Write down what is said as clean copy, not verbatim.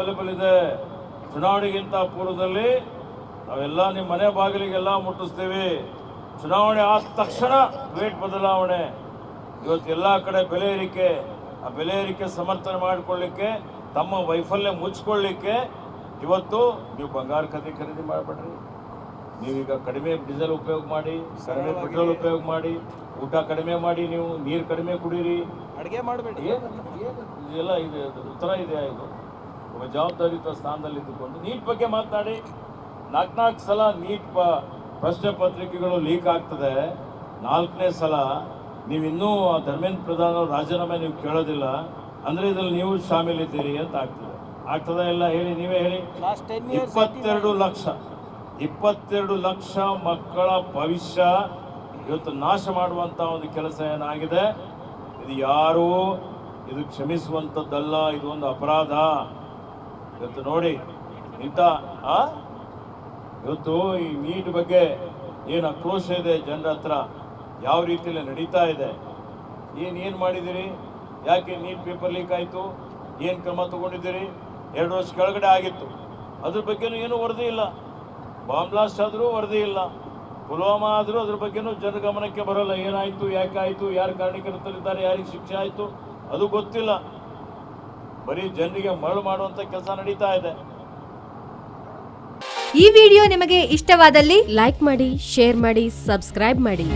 Available ಇದೆ. ಚುನಾವಣೆಗಿಂತ ಪೂರ್ವದಲ್ಲಿ ನಾವೆಲ್ಲ ನಿಮ್ಮ ಮನೆ ಬಾಗಿಲಿಗೆಲ್ಲ ಮುಟ್ಟಿಸ್ತೀವಿ. ಚುನಾವಣೆ ಆದ ತಕ್ಷಣ ರೇಟ್ ಬದಲಾವಣೆ. ಇವತ್ತು ಎಲ್ಲ ಕಡೆ ಬೆಲೆ ಏರಿಕೆ. ಆ ಬೆಲೆ ಏರಿಕೆ ಸಮರ್ಥನೆ ಮಾಡಿಕೊಳ್ಳಿಕ್ಕೆ, ತಮ್ಮ ವೈಫಲ್ಯ ಮುಚ್ಚಿಕೊಳ್ಳಿಕ್ಕೆ ಇವತ್ತು ನೀವು ಬಂಗಾರ ಖರೀದಿ ಮಾಡಬೇಡ್ರಿ. ನೀವೀಗ ಕಡಿಮೆ ಡೀಸೆಲ್ ಉಪಯೋಗ ಮಾಡಿ, ಕಡಿಮೆ ಪೆಟ್ರೋಲ್ ಉಪಯೋಗ ಮಾಡಿ, ಊಟ ಕಡಿಮೆ ಮಾಡಿ, ನೀವು ನೀರು ಕಡಿಮೆ ಕುಡೀರಿ, ಅಡುಗೆ ಮಾಡಬೇಡಿ. ಇದೆಲ್ಲ ಇದೆ, ಉತ್ತರ ಇದೆ. ಇದು ಒಬ್ಬ ಜವಾಬ್ದಾರಿಯುತ ಸ್ಥಾನದಲ್ಲಿ ಇದ್ದುಕೊಂಡು ನೀಟ್ ಬಗ್ಗೆ ಮಾತನಾಡಿ. 4 ಸಲ ನೀಟ್ ಪ್ರಶ್ನೆ ಪತ್ರಿಕೆಗಳು ಲೀಕ್ ಆಗ್ತದೆ. 4ನೇ ಸಲ ನೀವಿನ್ನೂ ಧರ್ಮೇಂದ್ರ ಪ್ರಧಾನ್ ಅವ್ರ ರಾಜೀನಾಮೆ ನೀವು ಕೇಳೋದಿಲ್ಲ ಅಂದರೆ ಇದ್ರಲ್ಲಿ ನೀವು ಶಾಮೀಲಿದ್ದೀರಿ ಅಂತ ಆಗ್ತದೆ ಇಲ್ಲ ಹೇಳಿ, ನೀವೇ ಹೇಳಿ. 22 ಲಕ್ಷ ಮಕ್ಕಳ ಭವಿಷ್ಯ ಇವತ್ತು ನಾಶ ಮಾಡುವಂಥ ಒಂದು ಕೆಲಸ ಏನಾಗಿದೆ. ಇದು ಯಾರೂ ಇದು ಕ್ಷಮಿಸುವಂಥದ್ದಲ್ಲ. ಇದು ಒಂದು ಅಪರಾಧ. ಇವತ್ತು ನೋಡಿ ಇಂಥ ಇವತ್ತು ಈ ನೀಟ್ ಬಗ್ಗೆ ಏನು ಆಕ್ರೋಶ ಇದೆ ಜನರ ಹತ್ರ, ಯಾವ ರೀತಿಯಲ್ಲಿ ನಡೀತಾ ಇದೆ, ಏನು ಮಾಡಿದ್ದೀರಿ, ಯಾಕೆ ನೀಟ್ ಪೇಪರ್ ಲೀಕ್ ಆಯಿತು, ಏನು ಕ್ರಮ ತಗೊಂಡಿದ್ದೀರಿ? 2 ವರ್ಷ ಕೆಳಗಡೆ ಆಗಿತ್ತು, ಅದ್ರ ಬಗ್ಗೆನೂ ಏನೂ ವರದಿ ಇಲ್ಲ. ಬಾಂಬ್ ಬ್ಲಾಸ್ಟ್ ಆದರೂ ವರದಿ ಇಲ್ಲ, ಪುಲ್ವಾಮಾ ಆದರೂ ಅದ್ರ ಬಗ್ಗೆನೂ ಜನಗಮನಕ್ಕೆ ಬರೋಲ್ಲ. ಏನಾಯಿತು, ಯಾಕೆ ಆಯಿತು, ಯಾರು ಕಾರಣಕರ್ತರಿದ್ದಾರೆ, ಯಾರಿಗೆ ಶಿಕ್ಷೆ ಆಯಿತು ಅದು ಗೊತ್ತಿಲ್ಲ. ಬರೀ ಜನರಿಗೆ ಮರಳು ಮಾಡುವಂಥ ಕೆಲಸ ನಡೀತಾ ಇದೆ. ಈ ವಿಡಿಯೋ ನಿಮಗೆ ಇಷ್ಟವಾದಲ್ಲಿ ಲೈಕ್ ಮಾಡಿ, ಶೇರ್ ಮಾಡಿ, ಸಬ್ಸ್ಕ್ರೈಬ್ ಮಾಡಿ.